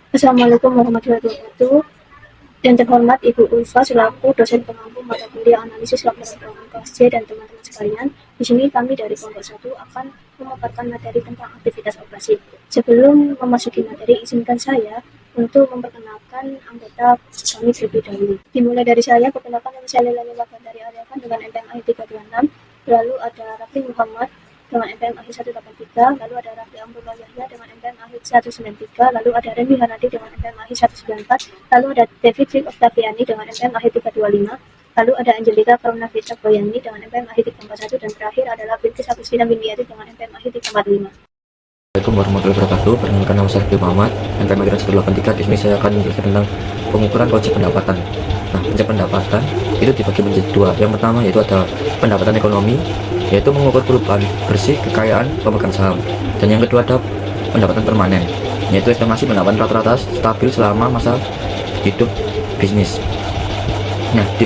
Assalamualaikum warahmatullahi wabarakatuh. Yang terhormat Ibu Ulfa selaku dosen pengampu mata kuliah analisis laporan keuangan kelas C dan teman-teman sekalian. Di sini kami dari kelompok 1 akan memaparkan materi tentang aktivitas operasi. Sebelum memasuki materi, izinkan saya untuk memperkenalkan anggota kami terlebih dahulu. Dimulai dari saya, perkenalkan nama saya Lelani Wakandari Aryakan dengan NPM akhir 326, lalu ada Raffi Muhammad dengan NPM akhir 183, lalu ada Raffi Amrullah Yahya dengan NPM akhir 193, lalu ada Reni Hanadi dengan NPM akhir 194, lalu ada David Rick Octaviani dengan NPM akhir 325, lalu ada Angelika Karuna Fitra Boyani dengan NPM akhir 341, dan terakhir adalah Bilkis Agustina Bindiati dengan NPM akhir 345. Assalamualaikum warahmatullahi wabarakatuh. Perkenalkan nama saya Raffi Muhammad, NPM akhir 183. Di sini saya akan menjelaskan tentang pengukuran konsep pendapatan. Nah, konsep pendapatan itu dibagi menjadi dua. Yang pertama yaitu ada pendapatan ekonomi, yaitu mengukur perubahan bersih kekayaan pemegang saham. Dan yang kedua ada pendapatan permanen, yaitu estimasi pendapatan rata-rata stabil selama masa hidup bisnis. Nah, di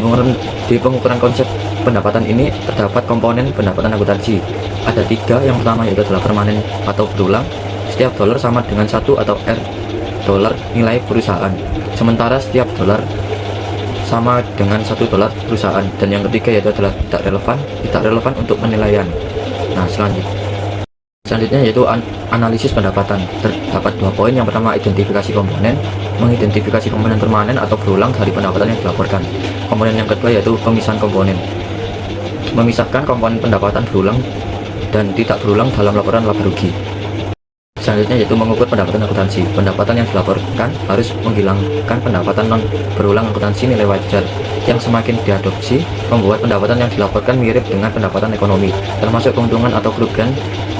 pengukuran konsep pendapatan ini terdapat komponen pendapatan akuntansi. Ada tiga. Yang pertama yaitu adalah permanen atau berulang. Setiap dolar sama dengan 1 atau R dolar nilai perusahaan. Sementara setiap dolar sama dengan 1 dolar perusahaan. Dan yang ketiga yaitu adalah tidak relevan untuk penilaian. Nah, selanjutnya yaitu analisis pendapatan. Terdapat 2 poin. Yang pertama, identifikasi komponen, mengidentifikasi komponen permanen atau berulang dari pendapatan yang dilaporkan. Komponen yang kedua yaitu pemisahan komponen, memisahkan komponen pendapatan berulang dan tidak berulang dalam laporan laba rugi. Selanjutnya yaitu mengukur pendapatan akuntansi. Pendapatan yang dilaporkan harus menghilangkan pendapatan non berulang akuntansi nilai wajar yang semakin diadopsi membuat pendapatan yang dilaporkan mirip dengan pendapatan ekonomi, termasuk keuntungan atau kerugian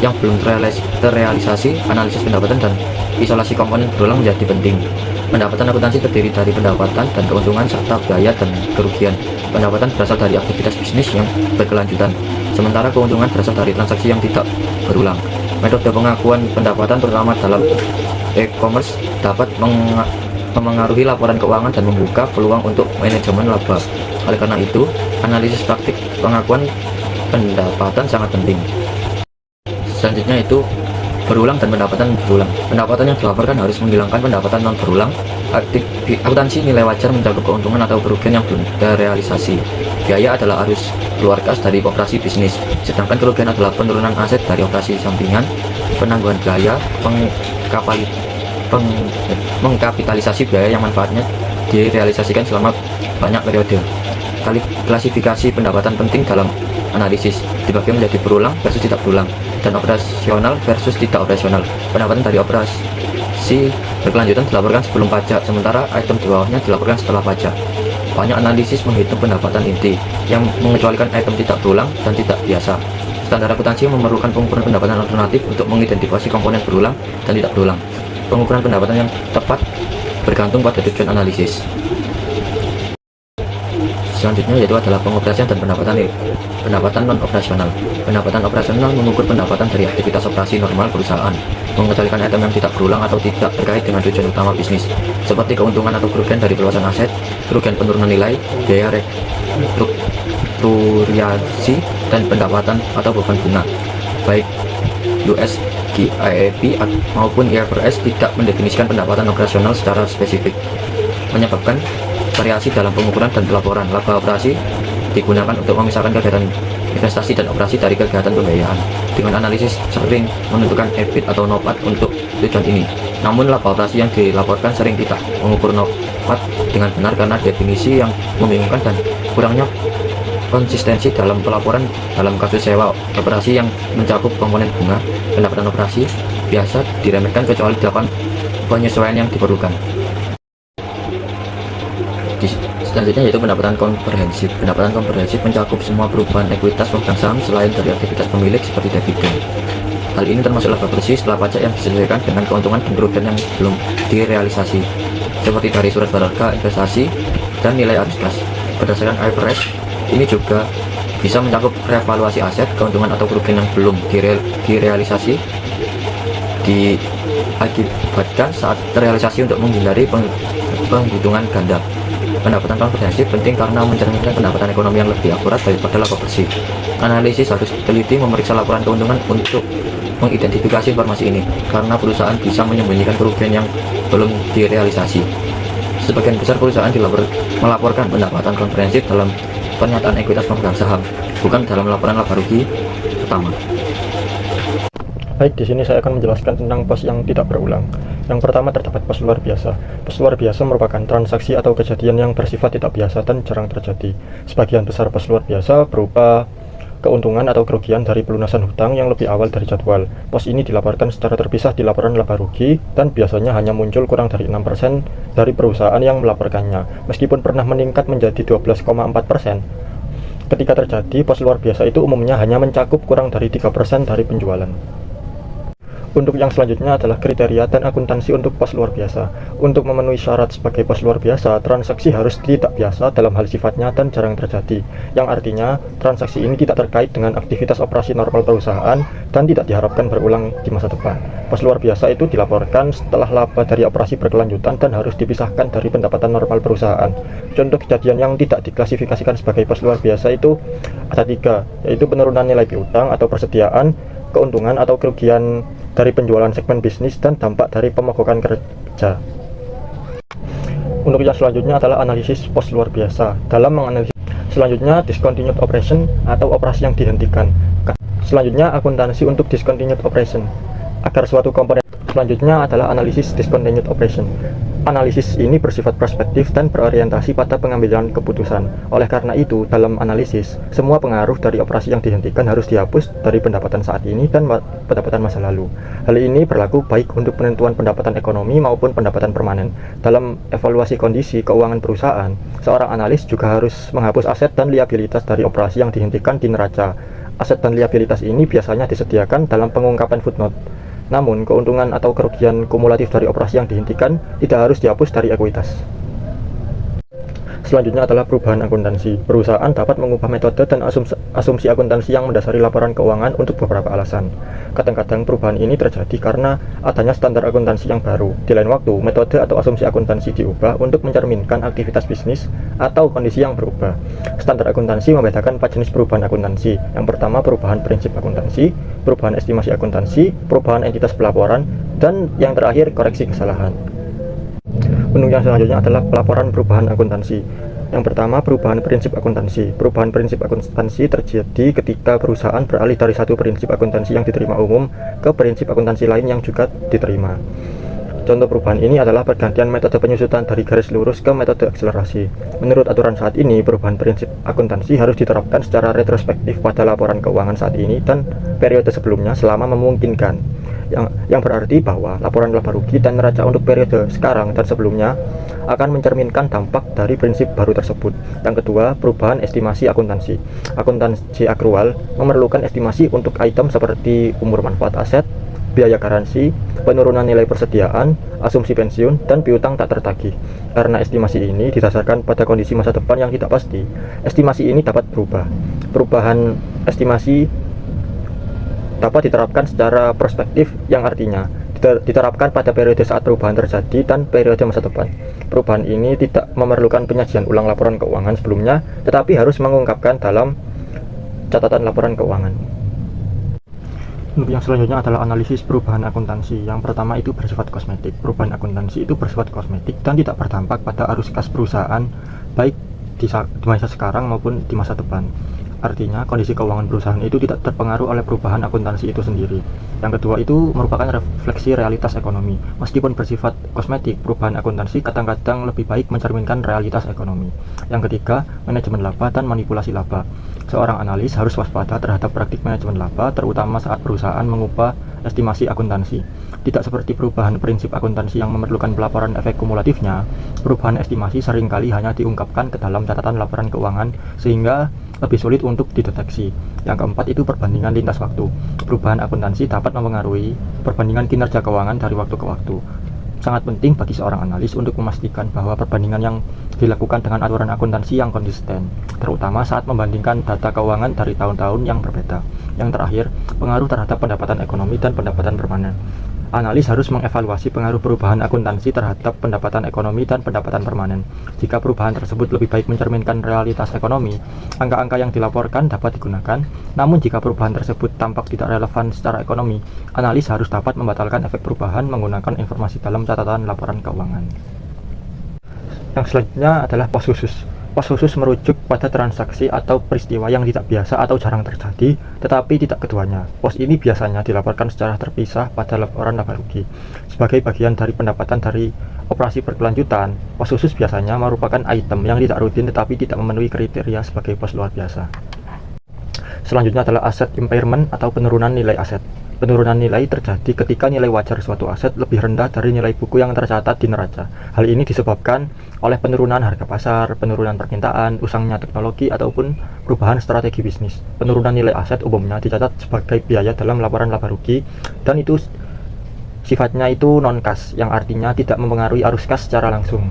yang belum terrealisasi. Analisis pendapatan dan isolasi komponen berulang menjadi penting. Pendapatan akuntansi terdiri dari pendapatan dan keuntungan serta biaya dan kerugian. Pendapatan berasal dari aktivitas bisnis yang berkelanjutan, sementara keuntungan berasal dari transaksi yang tidak berulang. Metode pengakuan pendapatan terutama dalam e-commerce dapat memengaruhi laporan keuangan dan membuka peluang untuk manajemen laba. Oleh karena itu, analisis praktik pengakuan pendapatan sangat penting. Selanjutnya itu berulang dan pendapatan berulang. Pendapatan yang dilaporkan harus menghilangkan pendapatan non berulang. Akuntansi nilai wajar mencakup keuntungan atau kerugian yang belum terrealisasi. Biaya adalah arus keluar kas dari operasi bisnis, sedangkan kerugian adalah penurunan aset dari operasi sampingan. Penangguhan biaya, mengkapitalisasi biaya yang manfaatnya direalisasikan selama banyak periode. Klasifikasi pendapatan penting dalam analisis dibagi menjadi berulang versus tidak berulang dan operasional versus tidak operasional. Pendapatan dari operasi berkelanjutan dilaporkan sebelum pajak, sementara item di bawahnya dilaporkan setelah pajak. Banyak analisis menghitung pendapatan inti yang mengecualikan item tidak berulang dan tidak biasa. Standar akuntansi memerlukan pengukuran pendapatan alternatif untuk mengidentifikasi komponen berulang dan tidak berulang. Pengukuran pendapatan yang tepat bergantung pada tujuan analisis. Selanjutnya yaitu adalah pengoperasian dan pendapatan non operasional. Pendapatan operasional mengukur pendapatan dari aktivitas operasi normal perusahaan, mengecualikan item yang tidak berulang atau tidak terkait dengan tujuan utama bisnis, seperti keuntungan atau kerugian dari perluasan aset, kerugian penurunan nilai, biaya restrukturasi, dan pendapatan atau beban bunga. Baik US GAAP maupun IFRS tidak mendefinisikan pendapatan operasional secara spesifik, menyebabkan variasi dalam pengukuran dan pelaporan. Laba operasi digunakan untuk memisahkan kegiatan investasi dan operasi dari kegiatan pembiayaan. Dengan analisis sering menentukan EBIT atau NOPAT untuk tujuan ini. Namun laba operasi yang dilaporkan sering tidak mengukur NOPAT dengan benar karena definisi yang membingungkan dan kurangnya konsistensi dalam pelaporan. Dalam kasus sewa operasi yang mencakup komponen bunga, pendapatan operasi biasa diremehkan kecuali dilakukan penyesuaian yang diperlukan. Selanjutnya yaitu pendapatan komprehensif. Pendapatan komprehensif mencakup semua perubahan ekuitas pemegang saham selain dari aktivitas pemilik seperti dividen. Hal ini termasuk laba bersih setelah pajak yang disesuaikan dengan keuntungan dan kerugian yang belum direalisasi, seperti dari surat berharga, investasi, dan nilai arus kas. Berdasarkan IFRS, ini juga bisa mencakup revaluasi aset, keuntungan atau kerugian yang belum direalisasi diakibatkan saat terrealisasi untuk menghindari penghitungan ganda. Pendapatan komprehensif penting karena mencerminkan pendapatan ekonomi yang lebih akurat daripada laba bersih. Analisis harus teliti memeriksa laporan keuntungan untuk mengidentifikasi informasi ini, karena perusahaan bisa menyembunyikan kerugian yang belum direalisasi. Sebagian besar perusahaan melaporkan pendapatan komprehensif dalam pernyataan ekuitas pemegang saham, bukan dalam laporan laba rugi utama. Baik, di sini saya akan menjelaskan tentang pos yang tidak berulang. Yang pertama terdapat pos luar biasa. Pos luar biasa merupakan transaksi atau kejadian yang bersifat tidak biasa dan jarang terjadi. Sebagian besar pos luar biasa berupa keuntungan atau kerugian dari pelunasan hutang yang lebih awal dari jadwal. Pos ini dilaporkan secara terpisah di laporan laba rugi dan biasanya hanya muncul kurang dari 6% dari perusahaan yang melaporkannya, meskipun pernah meningkat menjadi 12,4%. Ketika terjadi, pos luar biasa itu umumnya hanya mencakup kurang dari 3% dari penjualan. Untuk yang selanjutnya adalah kriteria dan akuntansi untuk pos luar biasa. Untuk memenuhi syarat sebagai pos luar biasa, transaksi harus tidak biasa dalam hal sifatnya dan jarang terjadi, yang artinya transaksi ini tidak terkait dengan aktivitas operasi normal perusahaan dan tidak diharapkan berulang di masa depan. Pos luar biasa itu dilaporkan setelah laba dari operasi berkelanjutan dan harus dipisahkan dari pendapatan normal perusahaan. Contoh kejadian yang tidak diklasifikasikan sebagai pos luar biasa itu ada 3, yaitu penurunan nilai piutang atau persediaan, keuntungan atau kerugian dari penjualan segmen bisnis, dan dampak dari pemogokan kerja. Untuk yang selanjutnya adalah analisis pos luar biasa. Dalam menganalisis selanjutnya discontinued operation atau operasi yang dihentikan. Selanjutnya akuntansi untuk discontinued operation. Agar suatu komponen selanjutnya adalah analisis discontinued operation. Analisis ini bersifat prospektif dan berorientasi pada pengambilan keputusan. Oleh karena itu, dalam analisis, semua pengaruh dari operasi yang dihentikan harus dihapus dari pendapatan saat ini dan pendapatan masa lalu. Hal ini berlaku baik untuk penentuan pendapatan ekonomi maupun pendapatan permanen. Dalam evaluasi kondisi keuangan perusahaan, seorang analis juga harus menghapus aset dan liabilitas dari operasi yang dihentikan di neraca. Aset dan liabilitas ini biasanya disediakan dalam pengungkapan footnote. Namun, keuntungan atau kerugian kumulatif dari operasi yang dihentikan tidak harus dihapus dari ekuitas. Selanjutnya adalah perubahan akuntansi. Perusahaan dapat mengubah metode dan asumsi akuntansi yang mendasari laporan keuangan untuk beberapa alasan. Kadang-kadang perubahan ini terjadi karena adanya standar akuntansi yang baru. Di lain waktu, metode atau asumsi akuntansi diubah untuk mencerminkan aktivitas bisnis atau kondisi yang berubah. Standar akuntansi membedakan 4 jenis perubahan akuntansi. Yang pertama, perubahan prinsip akuntansi, perubahan estimasi akuntansi, perubahan entitas pelaporan, dan yang terakhir, koreksi kesalahan. Untuk yang selanjutnya adalah pelaporan perubahan akuntansi. Yang pertama, perubahan prinsip akuntansi. Perubahan prinsip akuntansi terjadi ketika perusahaan beralih dari satu prinsip akuntansi yang diterima umum ke prinsip akuntansi lain yang juga diterima. Contoh perubahan ini adalah pergantian metode penyusutan dari garis lurus ke metode akselerasi. Menurut aturan saat ini, perubahan prinsip akuntansi harus diterapkan secara retrospektif pada laporan keuangan saat ini dan periode sebelumnya selama memungkinkan. Yang berarti bahwa laporan laba rugi dan neraca untuk periode sekarang dan sebelumnya akan mencerminkan dampak dari prinsip baru tersebut. Yang kedua, perubahan estimasi akuntansi. Akuntansi akrual memerlukan estimasi untuk item seperti umur manfaat aset, biaya garansi, penurunan nilai persediaan, asumsi pensiun, dan piutang tak tertagih. Karena estimasi ini didasarkan pada kondisi masa depan yang tidak pasti, estimasi ini dapat berubah. Perubahan estimasi dapat diterapkan secara prospektif, yang artinya diterapkan pada periode saat perubahan terjadi dan periode masa depan. Perubahan ini tidak memerlukan penyajian ulang laporan keuangan sebelumnya, tetapi harus mengungkapkan dalam catatan laporan keuangan. Untuk yang selanjutnya adalah analisis perubahan akuntansi. Yang pertama itu bersifat kosmetik. Perubahan akuntansi itu bersifat kosmetik dan tidak berdampak pada arus kas perusahaan, baik di masa sekarang maupun di masa depan. Artinya, kondisi keuangan perusahaan itu tidak terpengaruh oleh perubahan akuntansi itu sendiri. Yang kedua itu merupakan refleksi realitas ekonomi. Meskipun bersifat kosmetik, perubahan akuntansi kadang-kadang lebih baik mencerminkan realitas ekonomi. Yang ketiga, manajemen laba dan manipulasi laba. Seorang analis harus waspada terhadap praktik manajemen laba, terutama saat perusahaan mengubah estimasi akuntansi. Tidak seperti perubahan prinsip akuntansi yang memerlukan pelaporan efek kumulatifnya, perubahan estimasi seringkali hanya diungkapkan ke dalam catatan laporan keuangan sehingga lebih sulit untuk dideteksi. Yang keempat itu perbandingan lintas waktu. Perubahan akuntansi dapat mempengaruhi perbandingan kinerja keuangan dari waktu ke waktu. Sangat penting bagi seorang analis untuk memastikan bahwa perbandingan yang dilakukan dengan aturan akuntansi yang konsisten, terutama saat membandingkan data keuangan dari tahun-tahun yang berbeda. Yang terakhir, pengaruh terhadap pendapatan ekonomi dan pendapatan permanen. Analis harus mengevaluasi pengaruh perubahan akuntansi terhadap pendapatan ekonomi dan pendapatan permanen. Jika perubahan tersebut lebih baik mencerminkan realitas ekonomi, angka-angka yang dilaporkan dapat digunakan. Namun jika perubahan tersebut tampak tidak relevan secara ekonomi, analis harus dapat membatalkan efek perubahan menggunakan informasi dalam catatan laporan keuangan. Yang selanjutnya adalah pos khusus. Pos khusus merujuk pada transaksi atau peristiwa yang tidak biasa atau jarang terjadi, tetapi tidak keduanya. Pos ini biasanya dilaporkan secara terpisah pada laporan laba rugi. Sebagai bagian dari pendapatan dari operasi berkelanjutan, pos khusus biasanya merupakan item yang tidak rutin tetapi tidak memenuhi kriteria sebagai pos luar biasa. Selanjutnya adalah aset impairment atau penurunan nilai aset. Penurunan nilai terjadi ketika nilai wajar suatu aset lebih rendah dari nilai buku yang tercatat di neraca. Hal ini disebabkan oleh penurunan harga pasar, penurunan permintaan, usangnya teknologi, ataupun perubahan strategi bisnis. Penurunan nilai aset umumnya dicatat sebagai biaya dalam laporan laba rugi, dan itu sifatnya itu non-cash, yang artinya tidak mempengaruhi arus kas secara langsung.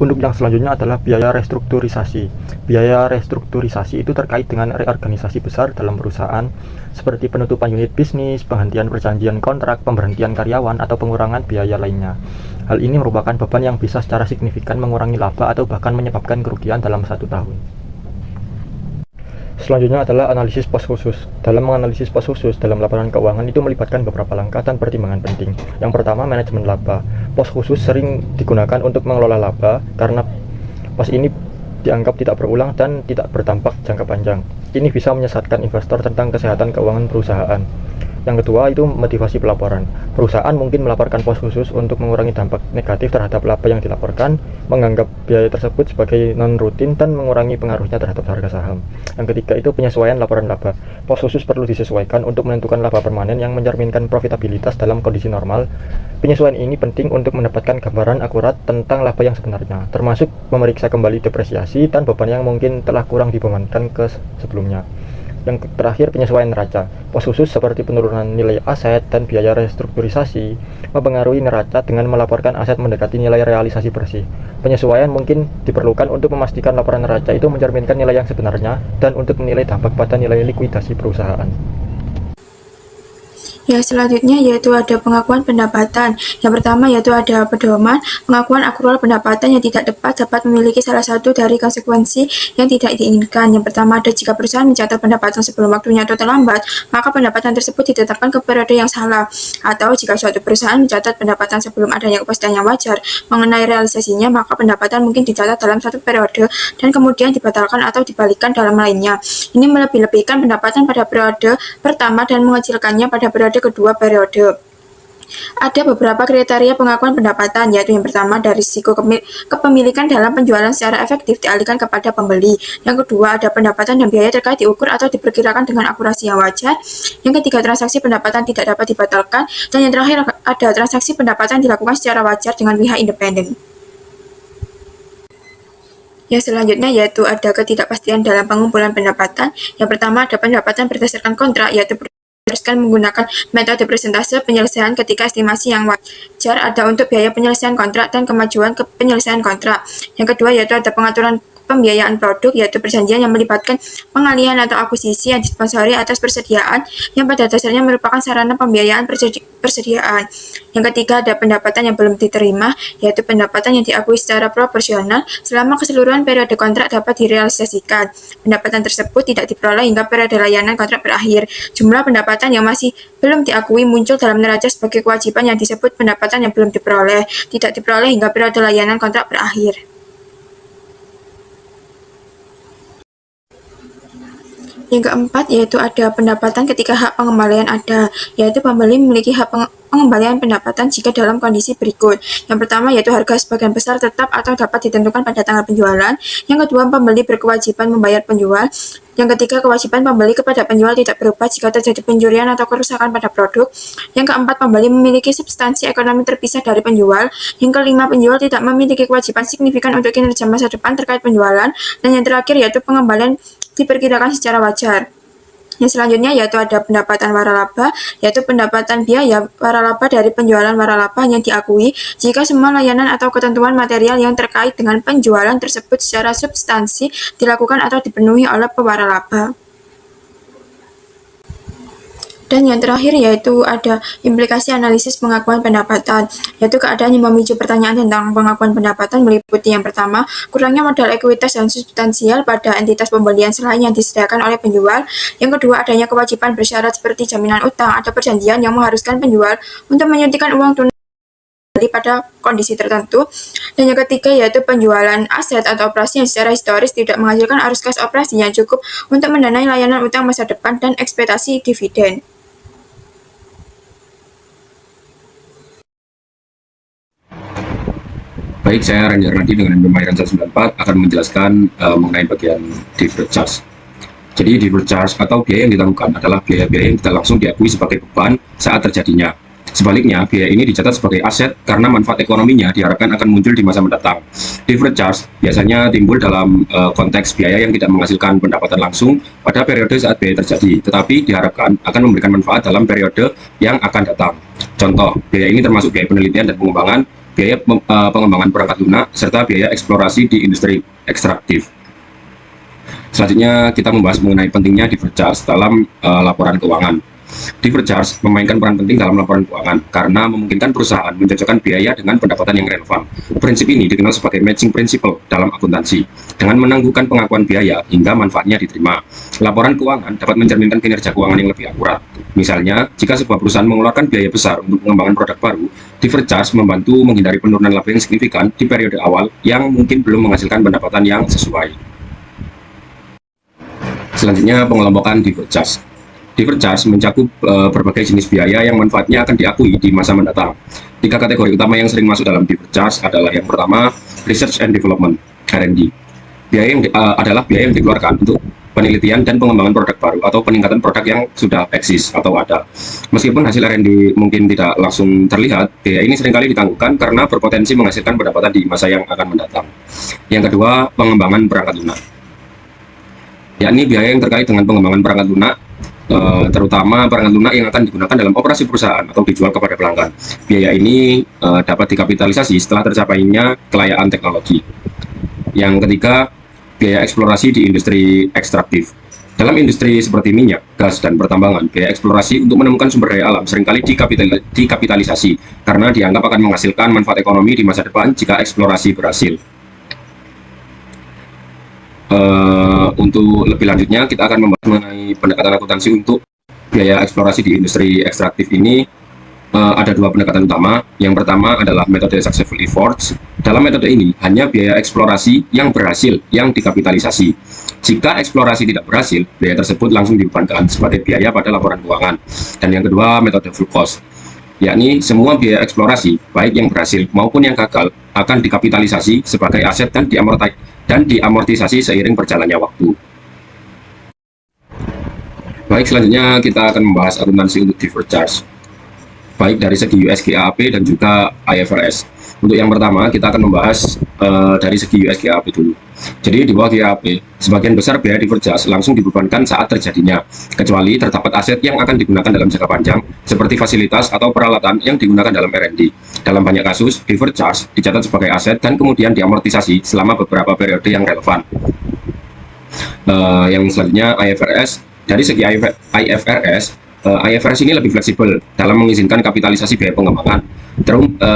Untuk yang selanjutnya adalah biaya restrukturisasi. Biaya restrukturisasi itu terkait dengan reorganisasi besar dalam perusahaan, seperti penutupan unit bisnis, penghentian perjanjian kontrak, pemberhentian karyawan, atau pengurangan biaya lainnya. Hal ini merupakan beban yang bisa secara signifikan mengurangi laba atau bahkan menyebabkan kerugian dalam 1 tahun. Selanjutnya adalah analisis pos khusus. Dalam menganalisis pos khusus dalam laporan keuangan itu melibatkan beberapa langkah dan pertimbangan penting. Yang pertama, manajemen laba. Pos khusus sering digunakan untuk mengelola laba karena pos ini dianggap tidak berulang dan tidak berdampak jangka panjang. Ini bisa menyesatkan investor tentang kesehatan keuangan perusahaan. Yang kedua itu motivasi pelaporan. Perusahaan mungkin melaporkan pos khusus untuk mengurangi dampak negatif terhadap laba yang dilaporkan, menganggap biaya tersebut sebagai non-rutin, dan mengurangi pengaruhnya terhadap harga saham. Yang ketiga itu penyesuaian laporan laba. Pos khusus perlu disesuaikan untuk menentukan laba permanen yang mencerminkan profitabilitas dalam kondisi normal. Penyesuaian ini penting untuk mendapatkan gambaran akurat tentang laba yang sebenarnya, termasuk memeriksa kembali depresiasi dan beban yang mungkin telah kurang dibebankan ke sebelumnya. Yang terakhir, penyesuaian neraca. Pos khusus seperti penurunan nilai aset dan biaya restrukturisasi mempengaruhi neraca dengan melaporkan aset mendekati nilai realisasi bersih. Penyesuaian mungkin diperlukan untuk memastikan laporan neraca itu mencerminkan nilai yang sebenarnya dan untuk menilai dampak pada nilai likuidasi perusahaan. Yang selanjutnya yaitu ada pengakuan pendapatan. Yang pertama yaitu ada pedoman. Pengakuan akrual pendapatan yang tidak tepat dapat memiliki salah satu dari konsekuensi yang tidak diinginkan. Yang pertama ada jika perusahaan mencatat pendapatan sebelum waktunya atau terlambat, maka pendapatan tersebut ditetapkan ke periode yang salah. Atau jika suatu perusahaan mencatat pendapatan sebelum adanya kepastian yang wajar mengenai realisasinya, maka pendapatan mungkin dicatat dalam satu periode dan kemudian dibatalkan atau dibalikkan dalam lainnya. Ini melebih-lebihkan pendapatan pada periode pertama dan mengecilkannya pada periode kedua periode. Ada beberapa kriteria pengakuan pendapatan, yaitu yang pertama dari risiko kepemilikan dalam penjualan secara efektif dialihkan kepada pembeli. Yang kedua ada pendapatan dan biaya terkait diukur atau diperkirakan dengan akurasi yang wajar. Yang ketiga transaksi pendapatan tidak dapat dibatalkan. Dan yang terakhir ada transaksi pendapatan dilakukan secara wajar dengan pihak independen. Yang selanjutnya yaitu ada ketidakpastian dalam pengumpulan pendapatan. Yang pertama ada pendapatan berdasarkan kontrak, yaitu haruskan menggunakan metode persentase penyelesaian ketika estimasi yang wajar ada untuk biaya penyelesaian kontrak dan kemajuan ke penyelesaian kontrak. Yang kedua yaitu ada pengaturan pembiayaan produk, yaitu perjanjian yang melibatkan pengalihan atau akuisisi yang disponsori atas persediaan yang pada dasarnya merupakan sarana pembiayaan persediaan. Yang ketiga ada pendapatan yang belum diterima, yaitu pendapatan yang diakui secara proporsional selama keseluruhan periode kontrak dapat direalisasikan. Pendapatan tersebut tidak diperoleh hingga periode layanan kontrak berakhir. Jumlah pendapatan yang masih belum diakui muncul dalam neraca sebagai kewajiban yang disebut pendapatan yang belum diperoleh, tidak diperoleh hingga periode layanan kontrak berakhir. Yang keempat yaitu ada pendapatan ketika hak pengembalian ada, yaitu pembeli memiliki hak pengembalian pendapatan jika dalam kondisi berikut. Yang pertama yaitu harga sebagian besar tetap atau dapat ditentukan pada tanggal penjualan. Yang kedua, pembeli berkewajiban membayar penjual. Yang ketiga, kewajiban pembeli kepada penjual tidak berubah jika terjadi pencurian atau kerusakan pada produk. Yang keempat, pembeli memiliki substansi ekonomi terpisah dari penjual. Yang kelima, penjual tidak memiliki kewajiban signifikan untuk kinerja masa depan terkait penjualan. Dan yang terakhir yaitu pengembalian diperkirakan secara wajar. Yang selanjutnya yaitu ada pendapatan waralaba, yaitu pendapatan biaya waralaba dari penjualan waralaba yang diakui jika semua layanan atau ketentuan material yang terkait dengan penjualan tersebut secara substansi dilakukan atau dipenuhi oleh pewaralaba. Dan yang terakhir yaitu ada implikasi analisis pengakuan pendapatan, yaitu keadaan yang memicu pertanyaan tentang pengakuan pendapatan meliputi yang pertama, kurangnya modal ekuitas dan substansial pada entitas pembelian selain yang disediakan oleh penjual. Yang kedua, adanya kewajiban bersyarat seperti jaminan utang atau perjanjian yang mengharuskan penjual untuk menyuntikkan uang tunai pada kondisi tertentu. Dan yang ketiga yaitu penjualan aset atau operasi yang secara historis tidak menghasilkan arus kas operasi yang cukup untuk mendanai layanan utang masa depan dan ekspektasi dividen. Baik, saya Randy Arnadi dengan pembayaran 194 akan menjelaskan mengenai bagian deferred charge. Jadi deferred charge atau biaya yang ditangguhkan adalah biaya-biaya yang tidak langsung diakui sebagai beban saat terjadinya. Sebaliknya, biaya ini dicatat sebagai aset karena manfaat ekonominya diharapkan akan muncul di masa mendatang. Deferred charge biasanya timbul dalam konteks biaya yang tidak menghasilkan pendapatan langsung pada periode saat biaya terjadi, tetapi diharapkan akan memberikan manfaat dalam periode yang akan datang. Contoh, biaya ini termasuk biaya penelitian dan pengembangan, biaya pengembangan perangkat lunak, serta biaya eksplorasi di industri ekstraktif. Selanjutnya, kita membahas mengenai pentingnya deferred charge dalam laporan keuangan. Deferred charge memainkan peran penting dalam laporan keuangan karena memungkinkan perusahaan mencocokkan biaya dengan pendapatan yang relevan. Prinsip ini dikenal sebagai matching principle dalam akuntansi. Dengan menangguhkan pengakuan biaya hingga manfaatnya diterima, laporan keuangan dapat mencerminkan kinerja keuangan yang lebih akurat. Misalnya, jika sebuah perusahaan mengeluarkan biaya besar untuk pengembangan produk baru, deferred charge membantu menghindari penurunan laba yang signifikan di periode awal yang mungkin belum menghasilkan pendapatan yang sesuai. Selanjutnya, pengelompokan deferred charge. Deferred charge mencakup berbagai jenis biaya yang manfaatnya akan diakui di masa mendatang. 3 kategori utama yang sering masuk dalam deferred charge adalah yang pertama, research and development (R&D). Biaya yang adalah biaya yang dikeluarkan untuk penelitian dan pengembangan produk baru atau peningkatan produk yang sudah eksis atau ada. Meskipun hasil R&D mungkin tidak langsung terlihat, biaya ini seringkali ditangguhkan karena berpotensi menghasilkan pendapatan di masa yang akan mendatang. Yang kedua, pengembangan perangkat lunak, yakni biaya yang terkait dengan pengembangan perangkat lunak, terutama perangkat lunak yang akan digunakan dalam operasi perusahaan atau dijual kepada pelanggan. Biaya ini dapat dikapitalisasi setelah tercapainya kelayaan teknologi. Yang ketiga, biaya eksplorasi di industri ekstraktif. Dalam industri seperti minyak, gas, dan pertambangan, biaya eksplorasi untuk menemukan sumber daya alam seringkali dikapitalisasi karena dianggap akan menghasilkan manfaat ekonomi di masa depan jika eksplorasi berhasil. Untuk lebih lanjutnya, kita akan membahas mengenai pendekatan akuntansi untuk biaya eksplorasi di industri ekstraktif ini. Ada 2 pendekatan utama. Yang pertama adalah metode successful efforts. Dalam metode ini, hanya biaya eksplorasi yang berhasil yang dikapitalisasi. Jika eksplorasi tidak berhasil, biaya tersebut langsung dibebankan sebagai biaya pada laporan keuangan. Dan yang kedua, metode full cost, yakni semua biaya eksplorasi, baik yang berhasil maupun yang gagal, akan dikapitalisasi sebagai aset dan diamortisasi seiring berjalannya waktu. Baik, selanjutnya kita akan membahas akuntansi untuk deferred charge, baik dari segi US GAAP dan juga IFRS. Untuk yang pertama, kita akan membahas dari segi US GAAP dulu. Jadi di bawah GAAP, sebagian besar biaya deferred charge langsung dibebankan saat terjadinya, kecuali terdapat aset yang akan digunakan dalam jangka panjang, seperti fasilitas atau peralatan yang digunakan dalam R&D. Dalam banyak kasus, deferred charge dicatat sebagai aset dan kemudian diamortisasi selama beberapa periode yang relevan. Yang selanjutnya IFRS. Dari segi IFRS ini lebih fleksibel dalam mengizinkan kapitalisasi biaya pengembangan,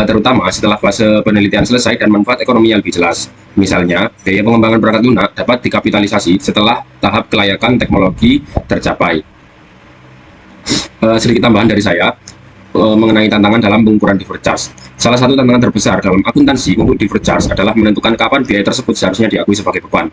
terutama setelah fase penelitian selesai dan manfaat ekonominya lebih jelas. Misalnya, biaya pengembangan perangkat lunak dapat dikapitalisasi setelah tahap kelayakan teknologi tercapai. Sedikit tambahan dari saya mengenai tantangan dalam pengukuran deferred charge. Salah satu tantangan terbesar dalam akuntansi untuk deferred charge adalah menentukan kapan biaya tersebut seharusnya diakui sebagai beban.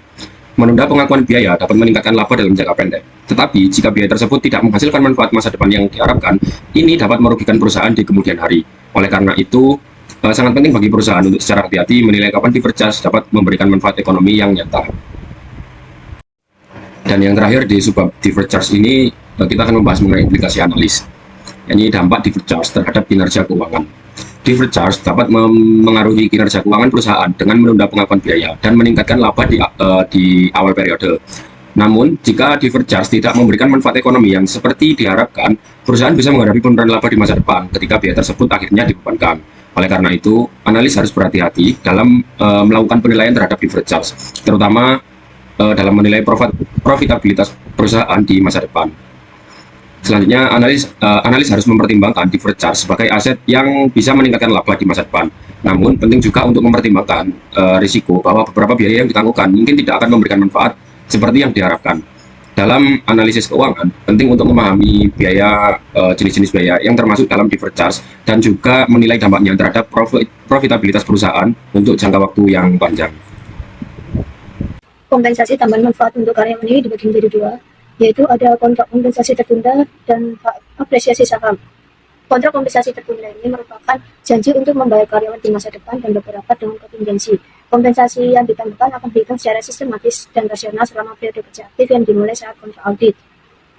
Menunda pengakuan biaya dapat meningkatkan laba dalam jangka pendek. Tetapi, jika biaya tersebut tidak menghasilkan manfaat masa depan yang diharapkan, ini dapat merugikan perusahaan di kemudian hari. Oleh karena itu, sangat penting bagi perusahaan untuk secara hati-hati menilai kapan deferred charge dapat memberikan manfaat ekonomi yang nyata. Dan yang terakhir di subbab deferred charge ini, kita akan membahas mengenai implikasi analis, yakni dampak deferred charge terhadap kinerja keuangan. Deferred charge dapat mengaruhi kinerja keuangan perusahaan dengan menunda pengakuan biaya dan meningkatkan laba di awal periode. Namun, jika deferred charge tidak memberikan manfaat ekonomi yang seperti diharapkan, perusahaan bisa menghadapi penurunan laba di masa depan ketika biaya tersebut akhirnya dibebankan. Oleh karena itu, analis harus berhati-hati dalam melakukan penilaian terhadap deferred charge, terutama dalam menilai profitabilitas perusahaan di masa depan. Selanjutnya, analis harus mempertimbangkan deferred charge sebagai aset yang bisa meningkatkan laba di masa depan. Namun, penting juga untuk mempertimbangkan risiko bahwa beberapa biaya yang ditangguhkan mungkin tidak akan memberikan manfaat seperti yang diharapkan. Dalam analisis keuangan, penting untuk memahami biaya, jenis-jenis biaya yang termasuk dalam deferred charge dan juga menilai dampaknya terhadap profitabilitas perusahaan untuk jangka waktu yang panjang. Kompensasi tambahan manfaat untuk karyawan ini dibagi menjadi dua, yaitu ada kontrak kompensasi tertunda dan hak apresiasi saham. Kontrak kompensasi tertunda ini merupakan janji untuk membayar karyawan di masa depan dan beberapa dengan kontingensi. Kompensasi yang ditambahkan akan dihitung secara sistematis dan rasional selama periode kerja aktif yang dimulai saat kontrak audit.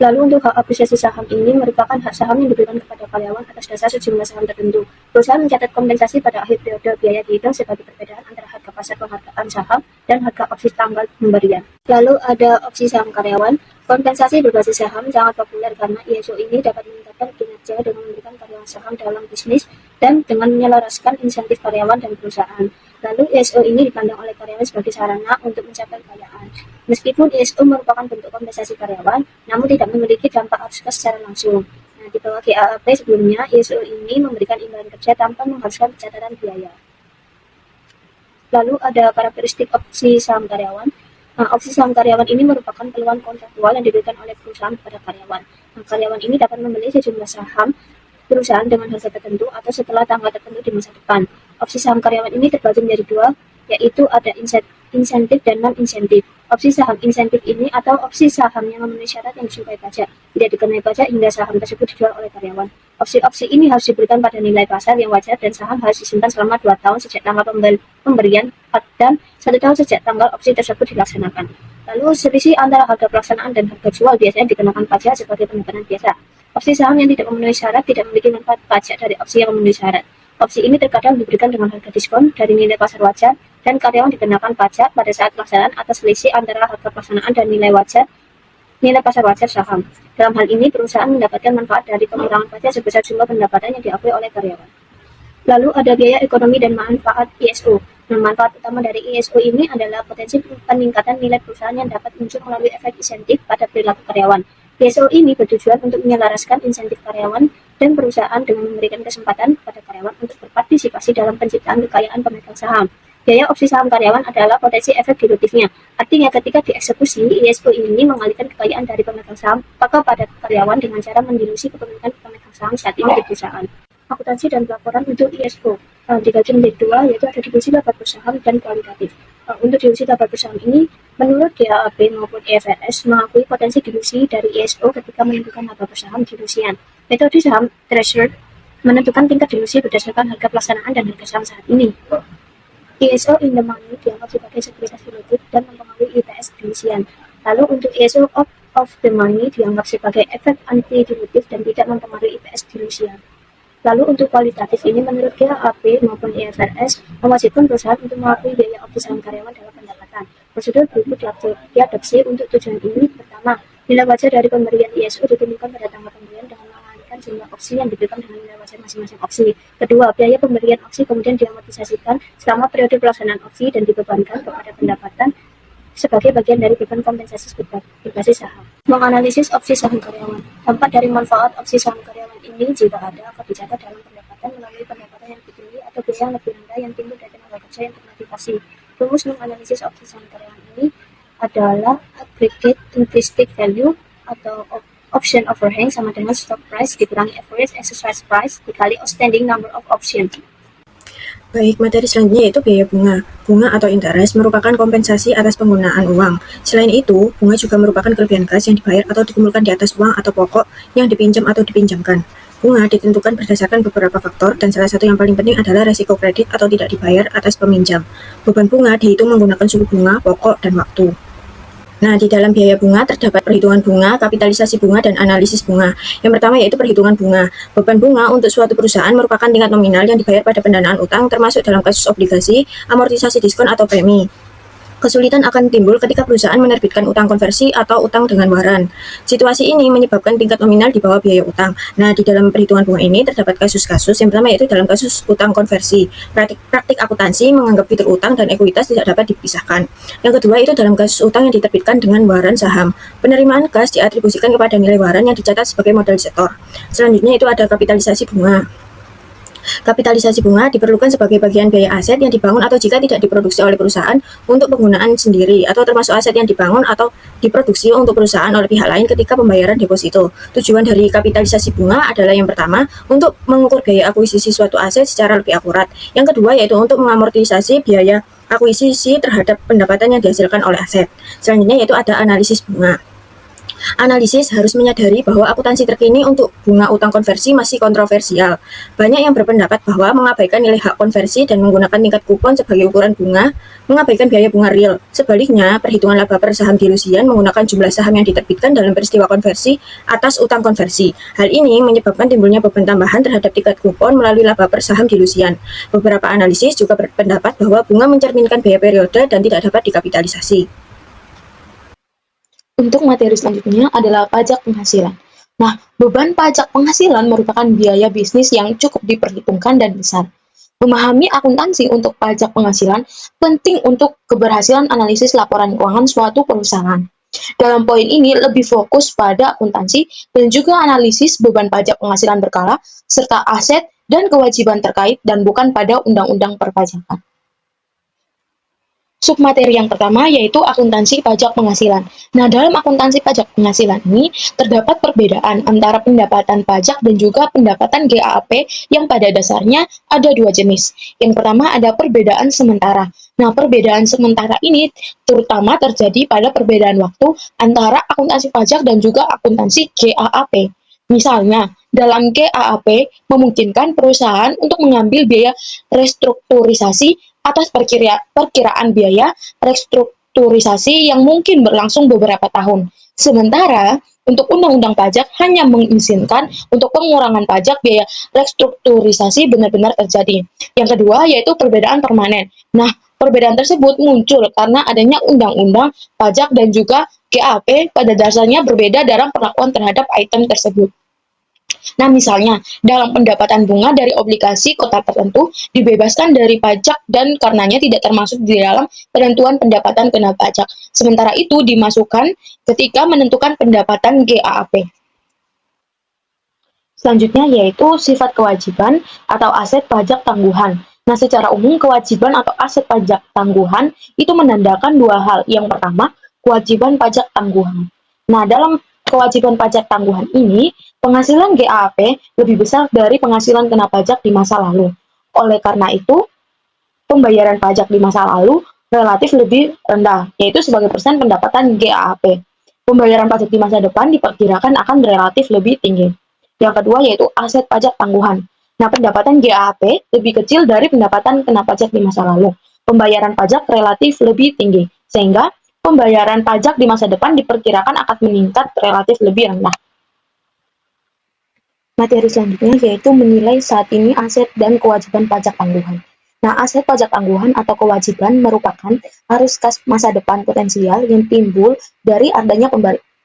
Lalu untuk hak apresiasi saham ini merupakan hak saham yang diberikan kepada karyawan atas dasar sejumlah saham tertentu. Perusahaan mencatat kompensasi pada akhir periode biaya dihitung sebagai perbedaan antara harga pasar penghargaan saham dan harga opsi tanggal pemberian. Lalu ada opsi saham karyawan. Kompensasi berbasis saham sangat populer karena ISO ini dapat meningkatkan kinerja dengan memberikan karyawan saham dalam bisnis dan dengan menyelaraskan insentif karyawan dan perusahaan. Lalu ISO ini dipandang oleh karyawan sebagai sarana untuk mencapai kekayaan. Meskipun ISO merupakan bentuk kompensasi karyawan, namun tidak memiliki dampak arus kas secara langsung. Nah, di bawah GAAP sebelumnya, ISO ini memberikan imbalan kerja tanpa mengharuskan pencatatan biaya. Lalu ada karakteristik opsi saham karyawan. Nah, opsi saham karyawan ini merupakan peluang kontraktual yang diberikan oleh perusahaan kepada karyawan. Nah, karyawan ini dapat membeli sejumlah saham perusahaan dengan harga tertentu atau setelah tanggal tertentu di masa depan. Opsi saham karyawan ini terbagi menjadi dua, yaitu ada insentif dan non-insentif. Opsi saham insentif ini atau opsi saham yang memenuhi syarat yang disukai pajak, tidak dikenai pajak hingga saham tersebut dijual oleh karyawan. Opsi-opsi ini harus diberikan pada nilai pasar yang wajar dan saham harus disimpan selama 2 tahun sejak tanggal pemberian dan 1 tahun sejak tanggal opsi tersebut dilaksanakan. Lalu selisih antara harga pelaksanaan dan harga jual biasanya dikenakan pajak sebagai pendapatan biasa. Opsi saham yang tidak memenuhi syarat tidak memiliki manfaat pajak dari opsi yang memenuhi syarat. Opsi ini terkadang diberikan dengan harga diskon dari nilai pasar wajar dan karyawan dikenakan pajak pada saat pelaksanaan atas selisih antara harga pelaksanaan dan nilai pasar wajar saham. Dalam hal ini, perusahaan mendapatkan manfaat dari pengurangan pajak sebesar jumlah pendapatan yang diakui oleh karyawan. Lalu ada biaya ekonomi dan manfaat ISO. Nah, manfaat utama dari ISO ini adalah potensi peningkatan nilai perusahaan yang dapat muncul melalui efek insentif pada perilaku karyawan. ISO ini bertujuan untuk menyelaraskan insentif karyawan dan perusahaan dengan memberikan kesempatan kepada karyawan untuk berpartisipasi dalam penciptaan kekayaan pemegang saham. Biaya opsi saham karyawan adalah potensi efek dilutifnya. Artinya ketika dieksekusi, ISO ini mengalihkan kekayaan dari pemegang saham pada karyawan dengan cara mendilusi kepemilikan pemegang saham saat ini di perusahaan. Akuntansi dan pelaporan untuk ISO dibagi menjadi dua, yaitu ada divisi laba perusahaan dan kualitatif. Untuk divisi laba perusahaan ini, menurut GAAP maupun IFRS mengakui potensi dilusi dari ISO ketika menentukan laba perusahaan dilusian. Metode saham threshold menentukan tingkat dilusi berdasarkan harga pelaksanaan dan harga saham saat ini. ISO in the money dianggap sebagai sekuritas dilutif dan mempengaruhi IPS dilusian. Lalu untuk ISO out of the money dianggap sebagai efek anti-dilutif dan tidak mempengaruhi IPS dilusian. Lalu untuk kualitatif ini menurut GAAP maupun IFRS mewajibkan perusahaan untuk mengakui biaya opsi saham karyawan dalam pendapatan. Prosedur berikut diadopsi untuk tujuan ini. Pertama, nilai wajar dari pemberian ISO ditentukan pada tanggal pemberian dengan mengalihkan jumlah opsi yang diberikan dengan nilai wajar masing-masing opsi. Kedua, biaya pemberian opsi kemudian diamortisasikan selama periode pelaksanaan opsi dan dibebankan kepada pendapatan sebagai bagian dari beban kompensasi berbasis saham. Menganalisis opsi saham karyawan. Dampak dari manfaat opsi saham karyawan ini jika ada akan dicatat dalam pendapatan melalui pendapatan yang lebih tinggi atau biaya yang lebih rendah yang timbul dari tenaga kerja yang termotivasi. Rumus menganalisis opsi saham karyawan ini adalah aggregate intrinsic value atau option overhang sama dengan stock price dikurangi average exercise price dikali outstanding number of options. Baik, materi selanjutnya yaitu biaya bunga. Bunga atau interest merupakan kompensasi atas penggunaan uang. Selain itu, bunga juga merupakan kelebihan kas yang dibayar atau dikumpulkan di atas uang atau pokok yang dipinjam atau dipinjamkan. Bunga ditentukan berdasarkan beberapa faktor dan salah satu yang paling penting adalah resiko kredit atau tidak dibayar atas peminjam. Beban bunga dihitung menggunakan suku bunga, pokok, dan waktu. Nah, di dalam biaya bunga terdapat perhitungan bunga, kapitalisasi bunga, dan analisis bunga. Yang pertama yaitu perhitungan bunga. Beban bunga untuk suatu perusahaan merupakan tingkat nominal yang dibayar pada pendanaan utang termasuk dalam kasus obligasi, amortisasi diskon, atau premi. Kesulitan akan timbul ketika perusahaan menerbitkan utang konversi atau utang dengan waran. Situasi ini menyebabkan tingkat nominal di bawah biaya utang. Nah, di dalam perhitungan bunga ini terdapat kasus-kasus. Yang pertama yaitu dalam kasus utang konversi. Praktik akuntansi menganggap fitur utang dan ekuitas tidak dapat dipisahkan. Yang kedua itu dalam kasus utang yang diterbitkan dengan waran saham. Penerimaan kas diatribusikan kepada nilai waran yang dicatat sebagai modal setor. Selanjutnya itu ada kapitalisasi bunga. Kapitalisasi bunga diperlukan sebagai bagian biaya aset yang dibangun atau jika tidak diproduksi oleh perusahaan untuk penggunaan sendiri, atau termasuk aset yang dibangun atau diproduksi untuk perusahaan oleh pihak lain ketika pembayaran deposito. Tujuan dari kapitalisasi bunga adalah yang pertama, untuk mengukur biaya akuisisi suatu aset secara lebih akurat. Yang kedua yaitu untuk mengamortisasi biaya akuisisi terhadap pendapatan yang dihasilkan oleh aset. Selanjutnya yaitu ada analisis bunga. Analisis harus menyadari bahwa akuntansi terkini untuk bunga utang konversi masih kontroversial. Banyak yang berpendapat bahwa mengabaikan nilai hak konversi dan menggunakan tingkat kupon sebagai ukuran bunga, mengabaikan biaya bunga real. Sebaliknya, perhitungan laba per saham dilusian menggunakan jumlah saham yang diterbitkan dalam peristiwa konversi atas utang konversi. Hal ini menyebabkan timbulnya beban tambahan terhadap tingkat kupon melalui laba per saham dilusian. Beberapa analisis juga berpendapat bahwa bunga mencerminkan biaya periode dan tidak dapat dikapitalisasi. Untuk materi selanjutnya adalah pajak penghasilan. Nah, beban pajak penghasilan merupakan biaya bisnis yang cukup diperhitungkan dan besar. Memahami akuntansi untuk pajak penghasilan penting untuk keberhasilan analisis laporan keuangan suatu perusahaan. Dalam poin ini lebih fokus pada akuntansi dan juga analisis beban pajak penghasilan berkala serta aset dan kewajiban terkait dan bukan pada undang-undang perpajakan. Submateri yang pertama yaitu akuntansi pajak penghasilan. Nah, dalam akuntansi pajak penghasilan ini terdapat perbedaan antara pendapatan pajak dan juga pendapatan GAAP yang pada dasarnya ada dua jenis. Yang pertama ada perbedaan sementara. Nah, perbedaan sementara ini terutama terjadi pada perbedaan waktu antara akuntansi pajak dan juga akuntansi GAAP. Misalnya, dalam GAAP memungkinkan perusahaan untuk mengambil biaya restrukturisasi atas perkiraan biaya restrukturisasi yang mungkin berlangsung beberapa tahun. Sementara, untuk undang-undang pajak hanya mengizinkan untuk pengurangan pajak biaya restrukturisasi benar-benar terjadi. Yang kedua, yaitu perbedaan permanen. Nah, perbedaan tersebut muncul karena adanya undang-undang pajak dan juga GAAP pada dasarnya berbeda dalam perlakuan terhadap item tersebut. Nah, misalnya, dalam pendapatan bunga dari obligasi kota tertentu dibebaskan dari pajak dan karenanya tidak termasuk di dalam penentuan pendapatan kena pajak. Sementara itu dimasukkan ketika menentukan pendapatan GAAP. Selanjutnya yaitu sifat kewajiban atau aset pajak tangguhan. Nah, secara umum kewajiban atau aset pajak tangguhan itu menandakan dua hal. Yang pertama, kewajiban pajak tangguhan. Nah, dalam kewajiban pajak tangguhan ini, penghasilan GAAP lebih besar dari penghasilan kena pajak di masa lalu. Oleh karena itu, pembayaran pajak di masa lalu relatif lebih rendah, yaitu sebagai persen pendapatan GAAP. Pembayaran pajak di masa depan diperkirakan akan relatif lebih tinggi. Yang kedua yaitu aset pajak tangguhan. Nah, pendapatan GAAP lebih kecil dari pendapatan kena pajak di masa lalu. Pembayaran pajak relatif lebih tinggi, sehingga pembayaran pajak di masa depan diperkirakan akan meningkat relatif lebih rendah. Materi selanjutnya yaitu menilai saat ini aset dan kewajiban pajak tangguhan. Nah, aset pajak tangguhan atau kewajiban merupakan arus kas masa depan potensial yang timbul dari adanya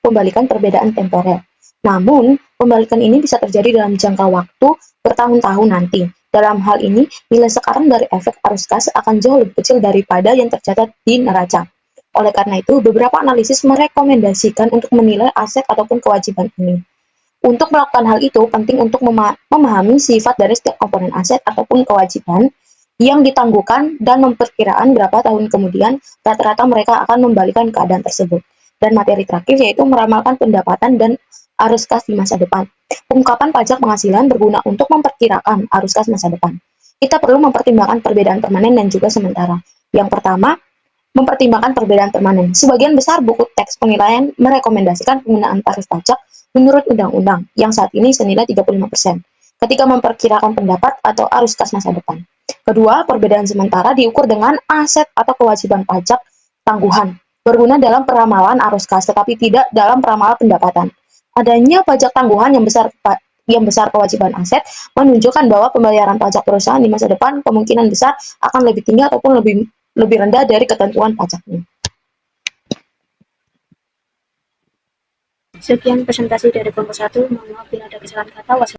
pembalikan perbedaan temporer. Namun, pembalikan ini bisa terjadi dalam jangka waktu bertahun-tahun nanti. Dalam hal ini, nilai sekarang dari efek arus kas akan jauh lebih kecil daripada yang tercatat di neraca. Oleh karena itu, beberapa analisis merekomendasikan untuk menilai aset ataupun kewajiban ini. Untuk melakukan hal itu, penting untuk memahami sifat dari setiap komponen aset ataupun kewajiban yang ditangguhkan dan memperkirakan berapa tahun kemudian rata-rata mereka akan membalikan keadaan tersebut. Dan materi terakhir yaitu meramalkan pendapatan dan arus kas di masa depan. Pengungkapan pajak penghasilan berguna untuk memperkirakan arus kas masa depan. Kita perlu mempertimbangkan perbedaan permanen dan juga sementara. Yang pertama, mempertimbangkan perbedaan permanen. Sebagian besar buku teks penilaian merekomendasikan penggunaan tarif pajak menurut undang-undang yang saat ini senilai 35% ketika memperkirakan pendapat atau arus kas masa depan. Kedua, perbedaan sementara diukur dengan aset atau kewajiban pajak tangguhan, berguna dalam peramalan arus kas tetapi tidak dalam peramalan pendapatan. Adanya pajak tangguhan yang besar kewajiban aset menunjukkan bahwa pembayaran pajak perusahaan di masa depan kemungkinan besar akan lebih tinggi ataupun lebih lebih rendah dari ketentuan pajaknya. Sekian presentasi dari kelompok 1. Mohon maaf bila ada kesalahan kata.